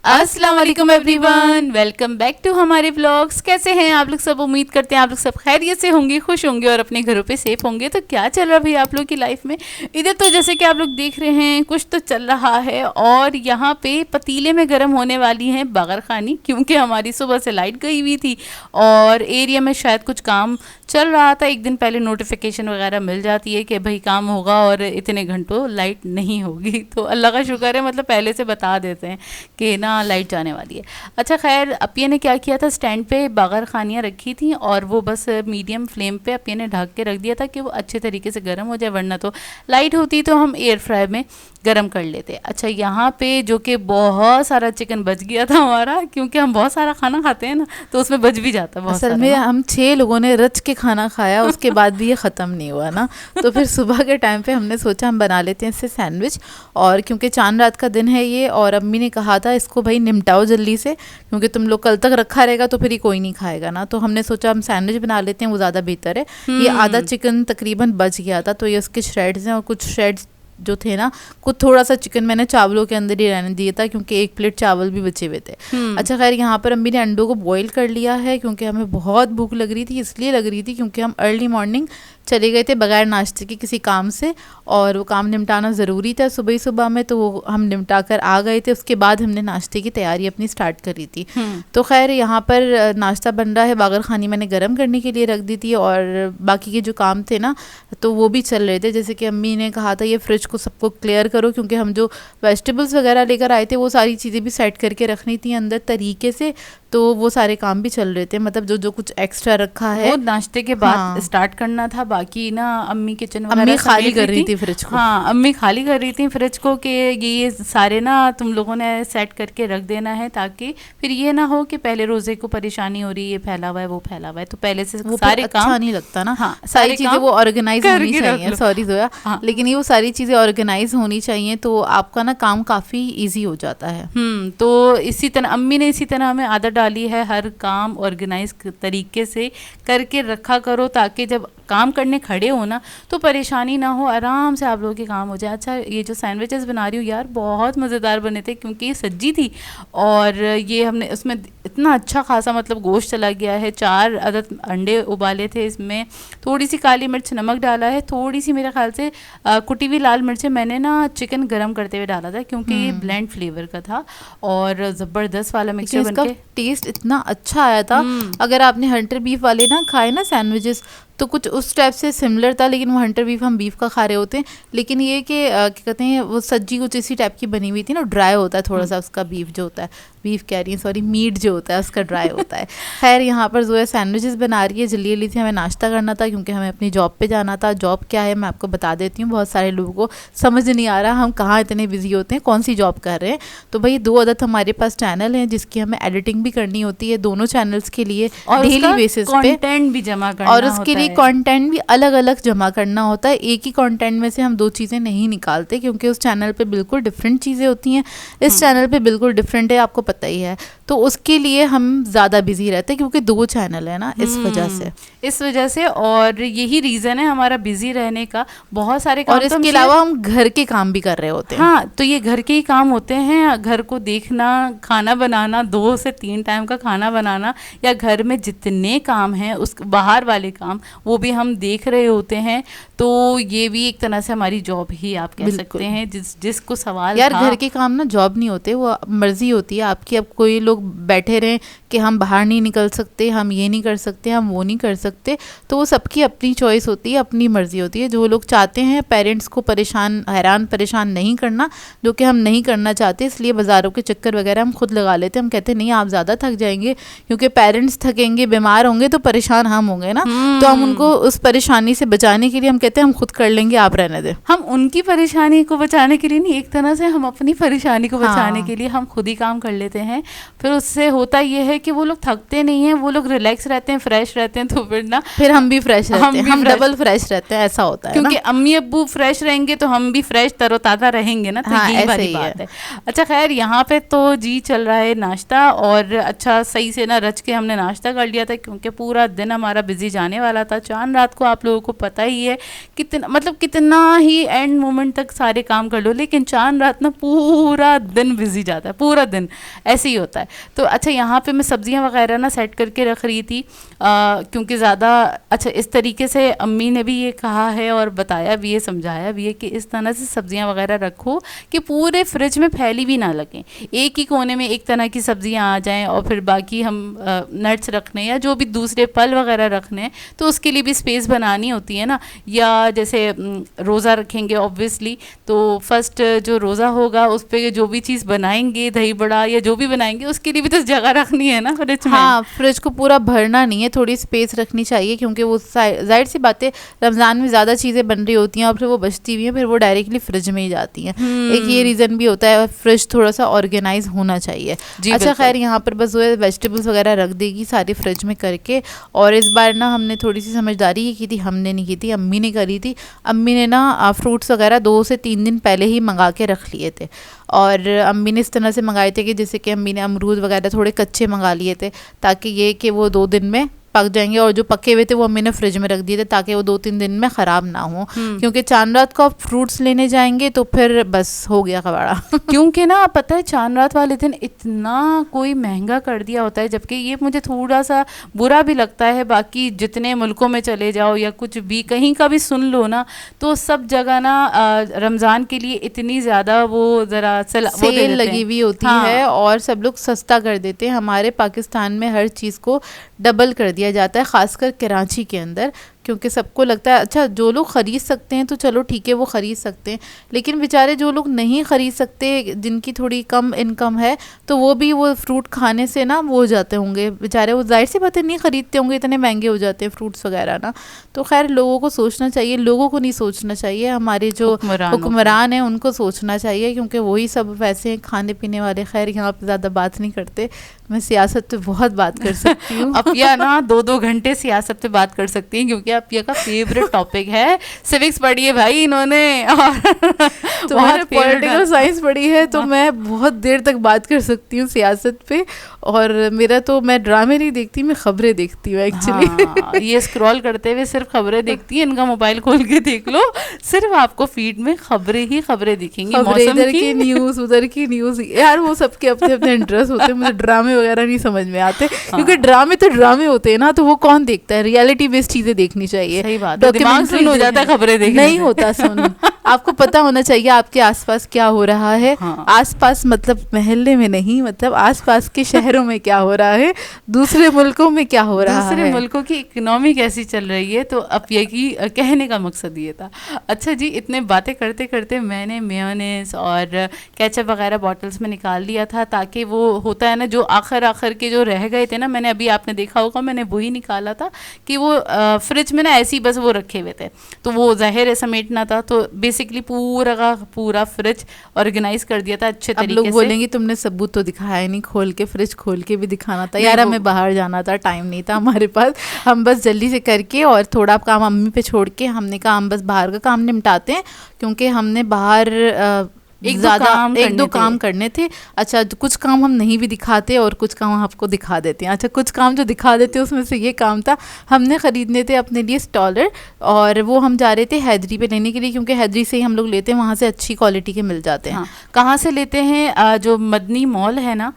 अस्सलाम वालेकुम everyone, welcome back to हमारे व्लॉग्स। कैसे हैं आप लोग सब? उम्मीद करते हैं आप लोग सब खैरियत से होंगे, खुश होंगे और अपने घरों पे सेफ होंगे। तो क्या चल रहा है भाई आप लोग की लाइफ में? इधर तो जैसे कि आप लोग देख रहे हैं कुछ तो चल रहा है, और यहाँ पे पतीले में गर्म होने वाली है बगरखानी, क्योंकि हमारी सुबह से लाइट गई हुई थी और एरिया में शायद कुछ काम चल रहा था। एक दिन पहले नोटिफिकेशन वगैरह मिल जाती है कि भाई काम होगा और इतने घंटों लाइट नहीं होगी। तो अल्लाह का शुक्र है, मतलब पहले से बता देते हैं कि ना लाइट जाने वाली है। अच्छा खैर, अपिया ने क्या किया था, स्टैंड पे बगरखानियाँ रखी थी और वो बस मीडियम फ्लेम पे अपिया ने ढक के रख दिया था कि वो अच्छे तरीके से गर्म हो जाए, वरना तो लाइट होती तो हम एयर फ्राई में गर्म कर लेते। अच्छा, यहाँ पे जो कि बहुत सारा चिकन बच गया था हमारा, क्योंकि हम बहुत सारा खाना खाते हैं ना, तो उसमें बच भी जाता है बहुत असल सारा में ना। हम 6 लोगों ने रच के खाना खाया, उसके बाद भी ये ख़त्म नहीं हुआ ना। तो फिर सुबह के टाइम पे हमने सोचा हम बना लेते हैं इससे सैंडविच। और क्योंकि चांद रात का दिन है ये, और अम्मी ने कहा था इसको भाई निपटाओ जल्दी से, क्योंकि तुम लोग कल तक रखा रहेगा तो फिर ये कोई नहीं खाएगा ना। तो हमने सोचा हम सैंडविच बना लेते हैं, वो ज़्यादा बेहतर है। ये आधा चिकन तकरीबन बच गया था, तो ये उसके श्रेड्स हैं, और कुछ श्रेड्स जो थे ना, कुछ थोड़ा सा चिकन मैंने चावलों के अंदर ही रहने दिया था, क्योंकि 1 प्लेट चावल भी बचे हुए थे। अच्छा खैर, यहाँ पर अम्मी ने अंडों को बॉईल कर लिया है, क्योंकि हमें बहुत भूख लग रही थी। इसलिए लग रही थी क्योंकि हम अर्ली मॉर्निंग चले गए थे बगैर नाश्ते के किसी काम से, और वो काम निपटाना ज़रूरी था सुबह ही सुबह में, तो वो हम निपटा कर आ गए थे। उसके बाद हमने नाश्ते की तैयारी अपनी स्टार्ट करी थी। तो खैर, यहाँ पर नाश्ता बन रहा है, बगरखानी मैंने गर्म करने के लिए रख दी थी, और बाकी के जो काम थे ना तो वो भी चल रहे थे। जैसे कि अम्मी ने कहा था ये फ्रिज को सबको क्लियर करो, क्योंकि हम जो वेजिटेबल्स वगैरह लेकर आए थे वो सारी चीज़ें भी सेट करके रखनी थी अंदर तरीके से, तो वो सारे काम भी चल रहे थे। मतलब जो जो कुछ एक्स्ट्रा रखा है वो नाश्ते के बाद स्टार्ट करना था। बाकी ना अम्मी किचन अम्मी खाली कर रही थी फ्रिज को। हाँ, अम्मी खाली कर रही थी फ्रिज को कि ये सारे ना तुम लोगों ने सेट करके रख देना है, ताकि फिर ये ना हो कि पहले रोजे को परेशानी हो रही है, ये फैला हुआ है वो फैला हुआ है, तो पहले से वो सारे अच्छा काम नहीं लगता ना। हाँ, सारी चीजें वो ऑर्गेनाइज होनी चाहिए। सॉरी जोया, हाँ। लेकिन ये वो सारी चीजें ऑर्गेनाइज होनी चाहिए, तो आपका ना काम काफी इजी हो जाता है। तो इसी तरह अम्मी ने इसी तरह हमें आदत डाली है, हर काम ऑर्गेनाइज तरीके से करके रखा करो, ताकि जब काम करने खड़े हो ना तो परेशानी ना हो, आराम से आप लोगों के काम हो जाए। अच्छा, ये जो सैंडविचेस बना रही हूँ यार, बहुत मज़ेदार बने थे, क्योंकि ये सज्जी थी और ये हमने उसमें इतना अच्छा खासा मतलब गोश्त चला गया है। 4 अदद अंडे उबाले थे, इसमें थोड़ी सी काली मिर्च नमक डाला है, थोड़ी सी मेरे ख्याल से कुटी हुई लाल मिर्चें मैंने ना चिकन गरम करते हुए डाला था, क्योंकि ये ब्लेंड फ्लेवर का था और ज़बरदस्त वाला मिक्सचर बनके टेस्ट इतना अच्छा आया था। अगर आपने हंटर बीफ वाले ना खाए ना सैंडविचेस, तो कुछ उस टाइप से सिमिलर था, लेकिन वो हंटर बीफ हम बीफ का खा रहे होते हैं, लेकिन ये कि क्या कहते हैं, वो सज्जी कुछ इसी टाइप की बनी हुई थी ना, ड्राई होता है थोड़ा सा उसका बीफ जो होता है, बीफ कह रही है सॉरी, मीट जो होता है उसका ड्राई होता है। खैर, यहाँ पर जोया सैंडविचेस बना रही है, जल्दी जल्दी से हमें नाश्ता करना था, क्योंकि हमें अपनी जॉब पे जाना था। जॉब क्या है मैं आपको बता देती हूँ, बहुत सारे लोगों को समझ नहीं आ रहा हम कहाँ इतने बिजी होते हैं, कौन सी जॉब कर रहे हैं। तो भाई 2 अदद हमारे पास चैनल हैं, जिसकी हमें एडिटिंग भी करनी होती है दोनों चैनल्स के लिए, और डेली बेसिस पे कंटेंट भी जमा करना और उसके लिए कंटेंट भी अलग अलग जमा करना होता है। एक ही कंटेंट में से हम 2 चीज़ें नहीं निकालते, क्योंकि उस चैनल पे बिल्कुल डिफरेंट चीज़ें होती हैं, इस चैनल पे बिल्कुल डिफरेंट है, आपको पता ही है। तो उसके लिए हम ज़्यादा बिजी रहते हैं, क्योंकि 2 चैनल है ना, इस वजह से और यही रीज़न है हमारा बिजी रहने का। बहुत सारे काम, और इसके अलावा हम घर के काम भी कर रहे होते हैं। हाँ, तो ये घर के ही काम होते हैं, घर को देखना, खाना बनाना, 2 से 3 टाइम का खाना बनाना, या घर में जितने काम हैं उस बाहर वाले काम वो भी हम देख रहे होते हैं। तो ये भी एक तरह से हमारी जॉब ही आप कह सकते हैं। जिसको सवाल यार, घर के काम ना जॉब नहीं होते, वो मर्जी होती है आपकी। अब कोई लोग बैठे रहें कि हम बाहर नहीं निकल सकते, हम ये नहीं कर सकते, हम वो नहीं कर सकते, तो वो सबकी अपनी चॉइस होती है, अपनी मर्जी होती है। जो लोग चाहते हैं पेरेंट्स को हैरान परेशान नहीं करना, जो कि हम नहीं करना चाहते, इसलिए बाज़ारों के चक्कर वगैरह हम खुद लगा लेते हैं। हम कहते हैं नहीं, आप ज़्यादा थक जाएंगे, क्योंकि पेरेंट्स थकेंगे, बीमार होंगे, तो परेशान हम होंगे ना। तो हम उनको उस परेशानी से बचाने के लिए हम कहते हैं हम खुद कर लेंगे, आप रहने दें। हम उनकी परेशानी को बचाने के लिए नहीं, एक तरह से हम अपनी परेशानी को बचाने के लिए हम खुद ही काम कर लेते हैं। फिर उससे होता ये है कि वो लोग थकते नहीं हैं, वो लोग रिलैक्स रहते हैं, फ्रेश रहते हैं, तो फिर हम भी फ्रेश रहते हैं, हम डबल फ्रेश रहते हैं, ऐसा होता है। क्योंकि अम्मी अब्बू फ्रेश रहेंगे तो हम भी फ्रेश तरोताज़ा रहेंगे ना, तो यही वाली बात है। अच्छा खैर, यहाँ पे तो जी चल रहा है नाश्ता, और अच्छा सही से ना रच के हमने नाश्ता कर लिया था, क्योंकि पूरा दिन हमारा बिजी जाने वाला था। चांद रात को आप लोगों को पता ही है कितना ही एंड मोमेंट तक सारे काम कर लो, लेकिन चांद रात ना पूरा दिन बिजी जाता है, पूरा दिन ऐसे ही होता है। तो अच्छा यहाँ पे मैं सब्जियां वगैरह ना सेट करके रख रही थी, क्योंकि ज़्यादा अच्छा इस तरीके से अम्मी ने भी ये कहा है और बताया भी है, समझाया भी है कि इस तरह से सब्जियां वगैरह रखो कि पूरे फ्रिज में फैली भी ना लगें, एक ही कोने में एक तरह की सब्जियां आ जाएं और फिर बाकी हम नट्स रखने या जो भी दूसरे फल वगैरह रखने हैं तो उसके लिए भी स्पेस बनानी होती है ना। या जैसे रोज़ा रखेंगे ऑब्वियसली, तो फर्स्ट जो रोज़ा होगा उस पर जो भी चीज़ बनाएंगे, दही बड़ा या जो भी बनाएंगे, उसके लिए भी तो जगह रखनी है ना फ्रिज में। हाँ, फ्रिज को पूरा भरना नहीं है, थोड़ी स्पेस रखनी चाहिए, क्योंकि वो जाहिर सी बात है रमज़ान में ज़्यादा चीज़ें बन रही होती हैं और फिर वो बचती हुई हैं, फिर वो डायरेक्टली फ्रिज में ही जाती हैं। एक ये रीज़न भी होता है, फ्रिज थोड़ा सा ऑर्गेनाइज होना चाहिए। अच्छा खैर, यहाँ पर बस वो वेजिटेबल्स वगैरह रख देगी सारी फ्रिज में करके। और इस बार ना हमने थोड़ी सी समझदारी ये की थी, हमने नहीं की थी, अम्मी ने करी थी। अम्मी ने ना फ्रूट्स वगैरह 2 से 3 दिन पहले ही मंगा के रख लिए थे, और अम्मी ने इस तरह से मंगाए थे कि जैसे कि अम्मी ने अमरूद वगैरह थोड़े कच्चे मंगा लिए थे, ताकि ये कि वो 2 दिन में पक जाएंगे, और जो पके हुए थे वो अम्मी ने फ्रिज में रख दिए थे ताकि वो 2-3 दिन में ख़राब ना हो, क्योंकि चांद रात को आप फ्रूट्स लेने जाएंगे तो फिर बस हो गया कबाड़ा। क्योंकि ना पता है चांद रात वाले दिन इतना कोई महंगा कर दिया होता है, जबकि ये मुझे थोड़ा सा बुरा भी लगता है। बाकी जितने मुल्कों में चले जाओ या कुछ भी कहीं का भी सुन लो ना, तो सब जगह ना रमज़ान के लिए इतनी ज़्यादा वो ज़रा सेल लगी हुई होती है और सब लोग सस्ता कर देते हैं। हमारे पाकिस्तान में हर चीज़ को डबल कर दिया जाता है, ख़ासकर कराची के अंदर, क्योंकि सबको लगता है अच्छा जो लोग ख़रीद सकते हैं तो चलो ठीक है वो ख़रीद सकते हैं, लेकिन बेचारे जो लोग नहीं ख़रीद सकते, जिनकी थोड़ी कम इनकम है, तो वो भी वो फ्रूट खाने से ना वो हो जाते होंगे बेचारे, वो जाहिर सी बात है नहीं ख़रीदते होंगे, इतने महंगे हो जाते हैं फ्रूट्स वगैरह ना। तो खैर लोगों को सोचना चाहिए, लोगों को नहीं सोचना चाहिए, हमारे जो हुक्मरान हैं उनको सोचना चाहिए, क्योंकि वही सब वैसे हैं खाने पीने वाले। खैर यहाँ पर ज़्यादा बात नहीं करते, मैं सियासत पे बहुत बात कर सकती हूँ। अपिया ना 2-2 घंटे सियासत पे बात कर सकती हैं, क्योंकि अपिया का फेवरेट टॉपिक है। सिविक्स पढ़ी है भाई इन्होंने, और तुम्हारे पॉलिटिकल साइंस पढ़ी है, तो मैं बहुत देर तक बात कर सकती हूँ सियासत पे। और मेरा तो, मैं ड्रामे नहीं देखती, मैं खबरें देखती हूँ एक्चुअली। हाँ, ये स्क्रॉल करते हुए सिर्फ खबरें देखती है, इनका मोबाइल खोल के देख लो, सिर्फ आपको फीड में खबरें ही खबरें दिखेंगी, इधर की न्यूज़ उधर की न्यूज़। यार वो सबके अपने अपने इंटरेस्ट होते हैं, मुझे ड्रामे वगैरह नहीं समझ में आते, क्योंकि ड्रामे तो ड्रामे होते हैं ना, तो वो कौन देखता है, रियलिटी बेस्ड चीजें देखनी चाहिए। सही बात है, दिमाग सुन हो जाता है खबरें देखने नहीं होता सुन। आपको पता होना चाहिए आपके आसपास क्या हो रहा है। हाँ। आसपास मतलब मोहल्ले में नहीं, मतलब आसपास के शहरों में क्या हो रहा है, दूसरे मुल्कों में क्या हो रहा है, दूसरे मुल्कों की इकोनॉमी कैसी चल रही है। तो अब यही कहने का मकसद ये था। अच्छा जी, इतने बातें करते करते मैंने मेयोनेज़ और केचप वगैरह बॉटल्स में निकाल लिया था, ताकि वो होता है ना जो आखिर के जो रह गए थे ना, मैंने अभी आपने देखा होगा मैंने वही निकाला था कि वो फ्रिज में ना ऐसे ही बस वो रखे हुए थे, तो वो ज़ाहिर है समेटना था, तो बेसिकली पूरा का पूरा फ्रिज ऑर्गेनाइज कर दिया था अच्छे तरीके से। लोग बोलेंगे तुमने सबूत तो दिखाया ही नहीं, खोल के फ्रिज खोल के भी दिखाना था। यार हमें बाहर जाना था, टाइम नहीं था हमारे पास, हम बस जल्दी से करके और थोड़ा काम अम्मी पे छोड़ के हमने कहा हम बस बाहर का काम निपटाते हैं, क्योंकि हमने बाहर एक दो काम करने थे। अच्छा कुछ काम हम नहीं भी दिखाते और कुछ काम आपको दिखा देते हैं। अच्छा कुछ काम जो दिखा देते हैं उसमें से ये काम था, हमने ख़रीदने थे अपने लिए स्टॉलर, और वो हम जा रहे थे हैदरी पे लेने के लिए, क्योंकि हैदरी से ही हम लोग लेते हैं, वहाँ से अच्छी क्वालिटी के मिल जाते हैं। हाँ, कहाँ से लेते हैं? जो मदनी मॉल है ना,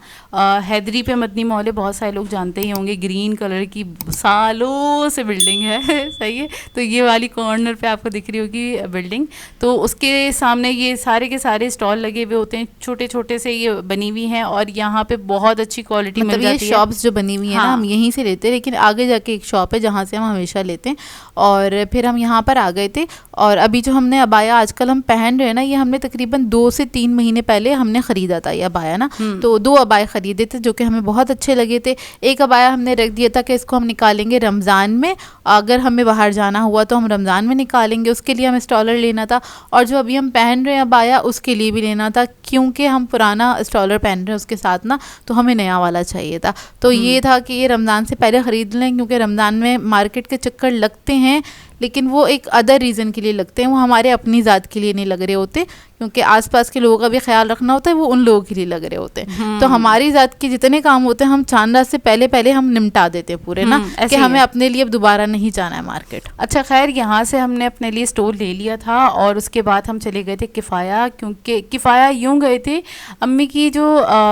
हैदरी पे मदनी मॉल है, बहुत सारे लोग जानते ही होंगे, ग्रीन कलर की सालों से बिल्डिंग है। सही है, तो ये वाली कॉर्नर पे आपको दिख रही होगी बिल्डिंग, तो उसके सामने ये सारे के सारे स्टॉल लगे हुए होते हैं, छोटे छोटे से ये बनी हुई हैं, और यहाँ पे बहुत अच्छी क्वालिटी मिल जाती है। ये शॉप्स जो बनी हुई है ना, हम यहीं से लेते हैं, लेकिन आगे जाके एक शॉप है जहाँ से हम हमेशा लेते हैं, और फिर हम यहाँ पर आ गए थे। और अभी जो हमने अबाया आजकल हम पहन रहे हैं ना, ये हमने तकरीबन 2 से 3 महीने पहले हमने ख़रीदा था ये अबाया ना, तो 2 अबाया ख़रीदे थे जो कि हमें बहुत अच्छे लगे थे। एक अबाया हमने रख दिया था कि इसको हम निकालेंगे रमज़ान में, अगर हमें बाहर जाना हुआ तो हम रमज़ान में निकालेंगे, उसके लिए हमें स्टॉलर लेना था। और जो अभी हम पहन रहे हैं अबाया, उसके लिए भी लेना था, क्योंकि हम पुराना स्टॉलर पहन रहे हैं उसके साथ ना, तो हमें नया वाला चाहिए था। तो ये था कि ये रमज़ान से पहले ख़रीद लें, क्योंकि रमज़ान में मार्केट के चक्कर लगते हैं, लेकिन वो एक अदर रीज़न के लिए लगते हैं, वो हमारे अपनी ज़ात के लिए नहीं लग रहे होते, क्योंकि आसपास के लोगों का भी ख्याल रखना होता है, वो उन लोगों के लिए लग रहे होते हैं। तो हमारी ज़ात के जितने काम होते हैं हम चांद रात से पहले हम निपटा देते हैं पूरे ना, कि हमें अपने लिए अब दोबारा नहीं जाना है मार्केट। अच्छा खैर, यहाँ से हमने अपने लिए स्टोव ले लिया था और उसके बाद हम चले गए थे किफ़ाया, क्योंकि किफ़ाया यूँ गए थे, अम्मी की जो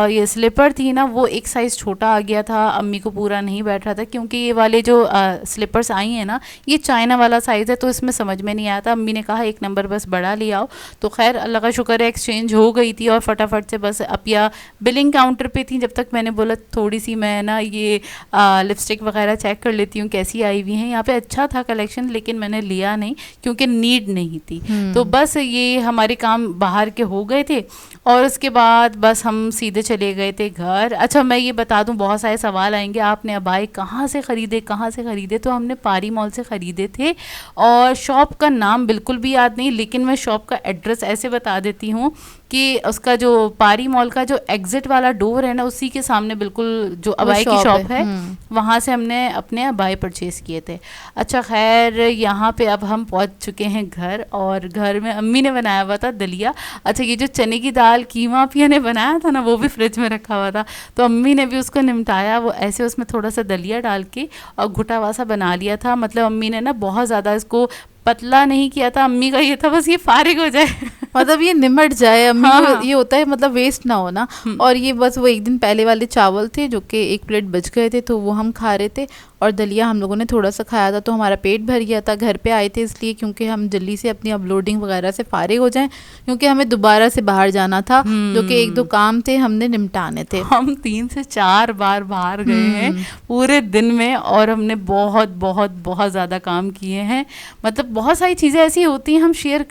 ये स्लीपर थी ना वो एक साइज़ छोटा आ गया था, अम्मी को पूरा नहीं बैठ रहा था, क्योंकि ये वाले जो स्लीपर्स आई हैं ना ये चाइना वाला साइज़ है, तो इसमें समझ में नहीं आया था। अम्मी ने कहा एक नंबर बस बड़ा ले आओ, तो खैर अल्लाह का शुक्र है एक्सचेंज हो गई थी और फटाफट से बस अपिया बिलिंग काउंटर पे थी, जब तक मैंने बोला थोड़ी सी मैं ना ये लिपस्टिक वगैरह चेक कर लेती हूँ कैसी आई हुई हैं। यहाँ पे अच्छा था कलेक्शन, लेकिन मैंने लिया नहीं क्योंकि नीड नहीं थी। तो बस ये हमारे काम बाहर के हो गए थे और उसके बाद बस हम सीधे चले गए थे घर। अच्छा मैं ये बता दूं, बहुत सारे सवाल आएंगे, आपने अबाई कहाँ से ख़रीदे? तो हमने पारी मॉल से ख़रीदे थे और शॉप का नाम बिल्कुल भी याद नहीं, लेकिन मैं शॉप का एड्रेस ऐसे बता देती हूँ कि उसका जो पारी मॉल का जो एग्जिट वाला डोर है ना, उसी के सामने बिल्कुल जो अबाई की शॉप है वहाँ से हमने अपने अबाई परचेज़ किए थे। अच्छा खैर, यहाँ पे अब हम पहुँच चुके हैं घर और घर में अम्मी ने बनाया हुआ था दलिया। अच्छा ये जो चने की दाल कीमा पिया ने बनाया था ना वो भी फ्रिज में रखा हुआ था, तो अम्मी ने भी उसको निपटाया, वो ऐसे उसमें थोड़ा सा दलिया डाल के और घुटा हुआ सा बना लिया था। मतलब अम्मी ने ना बहुत ज़्यादा इसको पतला नहीं किया था, अम्मी का ये था बस ये फारिग हो जाए मतलब ये निमट जाए अम्मी को ये होता है, मतलब वेस्ट ना हो ना। और ये बस वो एक दिन पहले वाले चावल थे जो कि 1 प्लेट बच गए थे, तो वो हम खा रहे थे और दलिया हम लोगों ने थोड़ा सा खाया था, तो हमारा पेट भर गया था। घर पे आए थे इसलिए क्योंकि हम जल्दी से अपनी अपलोडिंग वगैरह से फारिग हो जाएं, क्योंकि हमें दोबारा से बाहर जाना था, जो कि 1-2 काम थे हमने निपटाने थे। हम 3 से 4 बार बाहर गए हैं पूरे दिन में और हमने बहुत बहुत बहुत ज़्यादा काम किए हैं। मतलब बहुत सारी चीज़ें ऐसी होती हैं हम शेयर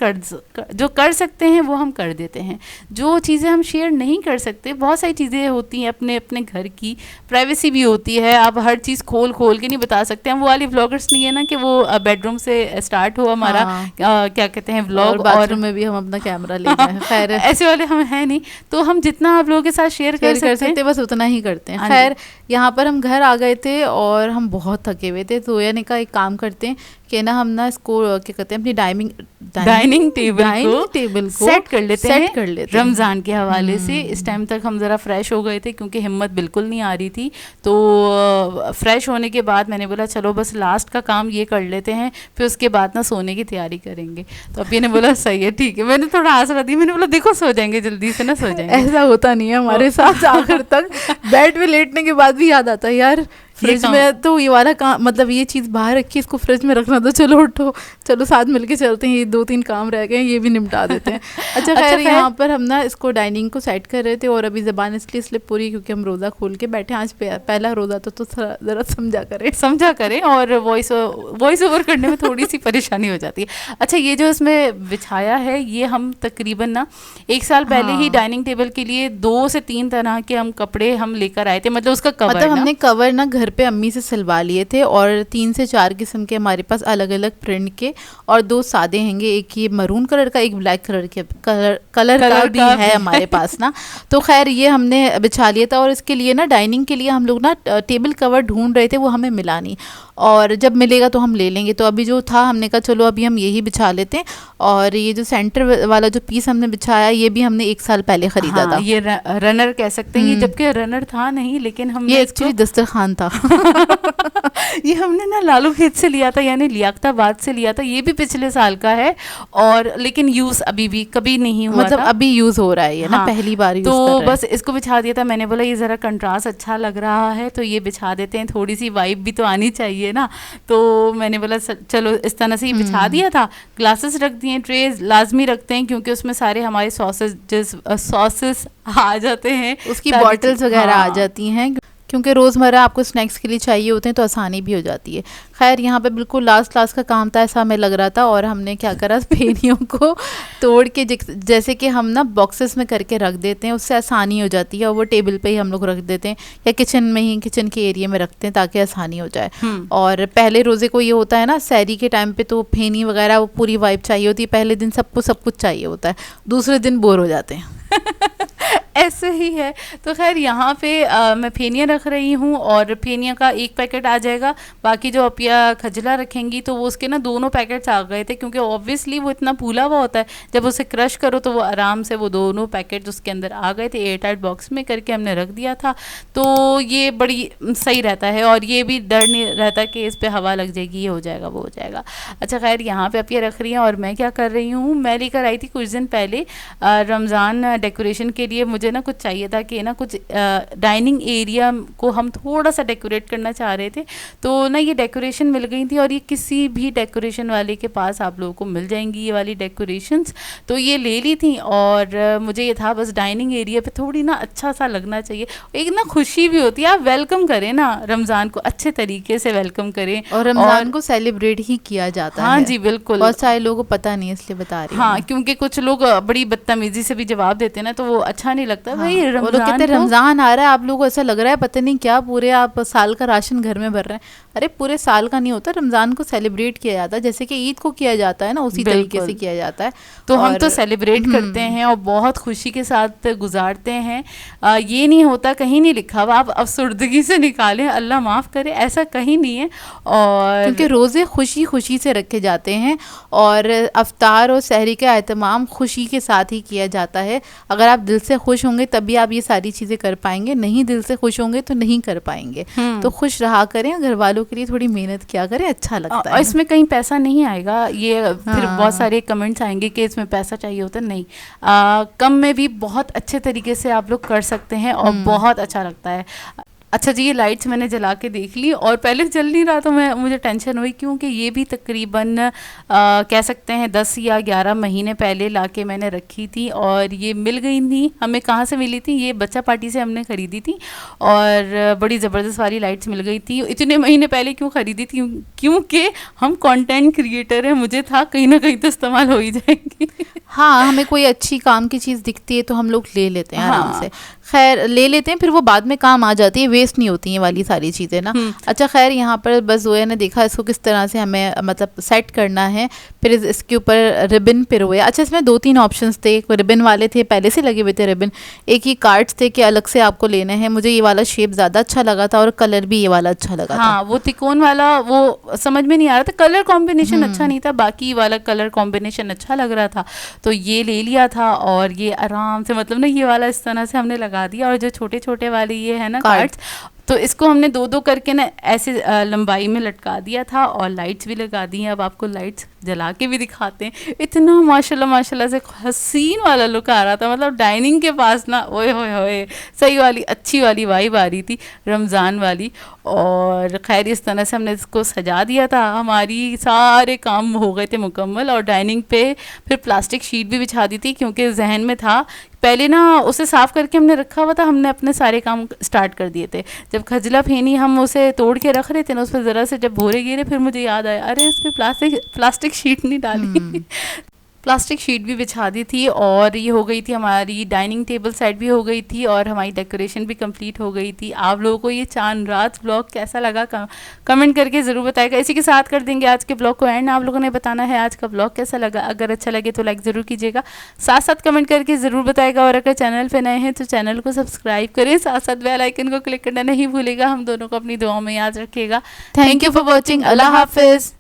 जो कर सकते हैं वो हम कर देते हैं, जो चीज़ें हम शेयर नहीं कर सकते, बहुत सारी चीज़ें होती हैं अपने अपने घर की प्राइवेसी भी होती है, आप हर चीज़ खोल के नहीं बता सकते। हम वो वाली व्लॉगर्स नहीं है ना कि वो बेडरूम से स्टार्ट हो हमारा क्या कहते हैं व्लॉग, और बाथरूम में भी हम अपना कैमरा ले जाएं, खैर ऐसे वाले हम हैं नहीं, तो हम जितना आप लोगों के साथ शेयर कर सकते बस उतना ही करते हैं। खैर यहाँ पर हम घर आ गए थे और हम बहुत थके हुए थे, तो ने कहा एक काम करते हैं कि ना हम ना इसको क्या कहते हैं अपनी डाइनिंग टेबल को सेट कर लेते हैं रमज़ान के हवाले से। इस टाइम तक हम ज़रा फ्रेश हो गए थे क्योंकि हिम्मत बिल्कुल नहीं आ रही थी, तो फ्रेश होने के बाद मैंने बोला चलो बस लास्ट का काम ये कर लेते हैं, फिर उसके बाद ना सोने की तैयारी करेंगे। तो अभी ने बोला सही है ठीक है, मैंने थोड़ा आसरा दी, मैंने बोला देखो सो जाएंगे जल्दी से ना सो जाएंगे। ऐसा होता नहीं है हमारे साथ, आखिर तक बेड में लेटने के बाद भी याद आता है यार फ्रिज में तो ये वाला काम, मतलब ये चीज़ बाहर रखी इसको फ्रिज में रखना, तो चलो उठो चलो साथ मिलके चलते हैं, ये 2-3 काम रह गए ये भी निपटा देते हैं। अच्छा खैर यहाँ पर हम ना इसको डाइनिंग को सेट कर रहे थे और अभी ज़बान इसलिए स्लिप पूरी क्योंकि हम रोज़ा खोल के बैठे, आज पहला रोज़ा तो ज़रा समझा करें और वॉइस ओवर करने में थोड़ी सी परेशानी हो जाती है। अच्छा ये जो इसमें बिछाया है ये हम तकरीबन ना 1 साल पहले ही डाइनिंग टेबल के लिए 2 से 3 तरह के हम कपड़े हम लेकर आए थे, मतलब उसका कवर, मतलब हमने कवर ना घर पे अम्मी से सिलवा लिए थे और 3 से 4 किस्म के हमारे पास अलग अलग प्रिंट के और 2 सादे हैंगे, एक ये मरून कलर का एक ब्लैक कलर का भी है हमारे पास ना। तो खैर ये हमने बिछा लिया था और इसके लिए ना डाइनिंग के लिए हम लोग ना टेबल कवर ढूंढ रहे थे, वो हमें मिला नहीं और जब मिलेगा तो हम ले लेंगे। तो अभी जो था हमने कहा चलो अभी हम यही बिछा लेते हैं। और ये जो सेंटर वाला जो पीस हमने बिछाया ये भी हमने 1 साल पहले खरीदा था, ये रनर कह सकते हैं, ये जबकि रनर था नहीं लेकिन हमने ये एक्चुअली दस्तरखान था ये हमने ना लालू खेत से लिया था, यानी लियाकताबाद से लिया था, ये भी पिछले साल का है और लेकिन यूज अभी भी कभी नहीं हुआ, मतलब अभी यूज हो रहा है ये ना, पहली बार यूज तो कर रहे हैं। बस इसको बिछा दिया था। मैंने बोला ये जरा कंट्रास्ट अच्छा लग रहा है तो ये बिछा देते हैं, थोड़ी सी वाइब भी तो आनी चाहिए ना, तो मैंने बोला चलो इस तरह से ये बिछा दिया था। ग्लासेस रख दिए, ट्रे लाजमी रखते हैं क्योंकि उसमें सारे हमारे सॉसेस आ जाते हैं, उसकी बॉटल्स वगैरह आ जाती हैं क्योंकि रोज़मर्रा आपको स्नैक्स के लिए चाहिए होते हैं तो आसानी भी हो जाती है। खैर यहाँ पे बिल्कुल लास्ट का काम था ऐसा हमें लग रहा था और हमने क्या करा फेनियों को तोड़ के जैसे कि हम ना बॉक्सेस में करके रख देते हैं, उससे आसानी हो जाती है और वो टेबल पे ही हम लोग रख देते हैं या किचन के एरिया में रखते हैं ताकि आसानी हो जाए। और पहले रोज़े को ये होता है ना सहरी के टाइम पे तो फेनी वगैरह वो पूरी वाइब चाहिए होती है, पहले दिन सबको सब कुछ चाहिए होता है, दूसरे दिन बोर हो जाते हैं ऐसे ही है। तो खैर यहाँ पे मैं फेनिया रख रही हूँ और फेनिया का एक पैकेट आ जाएगा, बाकी जो अपिया खजला रखेंगी तो वो उसके ना दोनों पैकेट्स आ गए थे, क्योंकि ऑब्वियसली वो इतना फूला हुआ होता है, जब उसे क्रश करो तो वो आराम से वो दोनों पैकेट उसके अंदर आ गए थे। एयर टाइट बॉक्स में करके हमने रख दिया था, तो ये बड़ी सही रहता है और ये भी डर नहीं रहता कि इस पर हवा लग जाएगी, ये हो जाएगा वो हो जाएगा। अच्छा खैर यहाँ पे अपिया रख रही हैं और मैं क्या कर रही हूँ, मैं लेकर आई थी कुछ दिन पहले रमज़ान डेकोरेशन के लिए। मुझे ना कुछ चाहिए था कि ना कुछ डाइनिंग एरिया को हम थोड़ा सा डेकोरेट करना चाह रहे थे, तो ना ये डेकोरेशन मिल गई थी और ये किसी भी डेकोरेशन वाले के पास आप लोगों को मिल जाएंगी ये वाली डेकोरेशंस, तो ये ले ली थी। और मुझे ये था बस डाइनिंग एरिया पे थोड़ी ना अच्छा सा लगना चाहिए, एक ना खुशी भी होती है, आप वेलकम करें ना रमज़ान को, अच्छे तरीके से वेलकम करें और रमज़ान को सेलिब्रेट ही किया जाता है। हाँ जी बिल्कुल, बहुत सारे लोगों को पता नहीं, इसलिए बता रही हूँ। हाँ क्योंकि कुछ लोग बड़ी बदतमीजी से भी जवाब देते हैं ना, तो वो अच्छा नहीं लगता। हाँ, भाई वो लोग रमज़ान कहते हैं रमज़ान आ रहा है, आप लोगों को ऐसा लग रहा है पता नहीं क्या, पूरे आप साल का राशन घर में भर रहे हैं। अरे पूरे साल का नहीं होता, रमज़ान को सेलिब्रेट किया जाता है जैसे कि ईद को किया जाता है ना, उसी तरीके से किया जाता है। तो हम तो सेलिब्रेट करते हैं और बहुत खुशी के साथ गुजारते हैं। ये नहीं होता, कहीं नहीं लिखा हुआ आप अफसुर्दगी से निकालें, अल्लाह माफ़ करे, ऐसा कहीं नहीं है। और क्योंकि रोज़े खुशी खुशी से रखे जाते हैं और अफ्तार और सहरी का एहतमाम खुशी के साथ ही किया जाता है। अगर आप दिल से खुश होंगे तभी आप ये सारी चीज़ें कर पाएंगे, नहीं दिल से खुश होंगे तो नहीं कर पाएंगे। तो खुश रहा करें, घर वालों के लिए थोड़ी मेहनत किया करें, अच्छा लगता है। और इसमें कहीं पैसा नहीं आएगा, ये फिर बहुत सारे कमेंट्स आएंगे कि इसमें पैसा चाहिए होता है, नहीं, कम में भी बहुत अच्छे तरीके से आप लोग कर सकते हैं और बहुत अच्छा लगता है। अच्छा जी, ये लाइट्स मैंने जला के देख ली और पहले चल नहीं रहा तो मुझे टेंशन हुई, क्योंकि ये भी तकरीबन कह सकते हैं 10 या 11 महीने पहले लाके मैंने रखी थी और ये मिल गई थी हमें। कहाँ से मिली थी? ये बच्चा पार्टी से हमने ख़रीदी थी और बड़ी ज़बरदस्त वाली लाइट्स मिल गई थी। इतने महीने पहले क्यों ख़रीदी थी? क्योंकि हम कंटेंट क्रिएटर हैं, मुझे था कहीं ना कहीं तो इस्तेमाल हो ही जाएंगी। हाँ, हमें कोई अच्छी काम की चीज़ दिखती है तो हम लोग ले लेते हैं आराम से। खैर ले लेते हैं, फिर वो बाद में काम आ जाती है, वेस्ट नहीं होती हैं वाली सारी चीज़ें ना। अच्छा खैर यहाँ पर बस जोया ने देखा इसको किस तरह से हमें मतलब सेट करना है, फिर इसके ऊपर रिबन पिरोया। अच्छा इसमें 2-3 ऑप्शंस थे, एक रिबन वाले थे, पहले से लगे हुए थे रिबन, एक ही कार्ड्स थे कि अलग से आपको लेने हैं। मुझे ये वाला शेप ज़्यादा अच्छा लगा था और कलर भी ये वाला अच्छा लगा था। वो तिकोन वाला वो समझ में नहीं आ रहा था, कलर कॉम्बिनेशन अच्छा नहीं था, बाकी वाला कलर कॉम्बिनेशन अच्छा लग रहा था, तो ये ले लिया था। और ये आराम से मतलब ना ये वाला इस तरह से हमने लगा दिया, और जो छोटे छोटे वाले ये है ना कार्ड्स, तो इसको हमने 2-2 करके ना ऐसे लंबाई में लटका दिया था और लाइट्स भी लगा दी हैं। अब आपको लाइट्स जला के भी दिखाते हैं। इतना माशाल्लाह माशाल्लाह से हसीन वाला लुक आ रहा था, मतलब डाइनिंग के पास ना ओए होए होए सही वाली अच्छी वाली वाइब आ रही थी रमज़ान वाली। और खैर इस तरह से हमने इसको सजा दिया था, हमारी सारे काम हो गए थे मुकम्मल। और डाइनिंग पे फिर प्लास्टिक शीट भी बिछा दी थी, क्योंकि जहन में था पहले ना उसे साफ़ करके हमने रखा हुआ था, हमने अपने सारे काम स्टार्ट कर दिए थे। जब खजला फेनी हम उसे तोड़ के रख रहे थे ना, उस पर ज़रा से जब भोरे गिरे फिर मुझे याद आया, अरे इस पर प्लास्टिक शीट नहीं डाली। प्लास्टिक शीट भी बिछा दी थी और ये हो गई थी हमारी डाइनिंग टेबल सेट भी हो गई थी और हमारी डेकोरेशन भी कंप्लीट हो गई थी। आप लोगों को ये चांद रात ब्लॉग कैसा लगा कमेंट करके ज़रूर बताएगा। इसी के साथ कर देंगे आज के ब्लॉग को एंड। आप लोगों ने बताना है आज का ब्लॉग कैसा लगा, अगर अच्छा लगे तो लाइक ज़रूर कीजिएगा, साथ साथ कमेंट करके ज़रूर बताएगा। और अगर चैनल पर नए हैं तो चैनल को सब्सक्राइब करें, साथ साथ बेल आइकन को क्लिक करना नहीं भूलेगा। हम दोनों को अपनी दुआओं में याद रखिएगा। Thank you for watching. अल्लाह हाफिज़।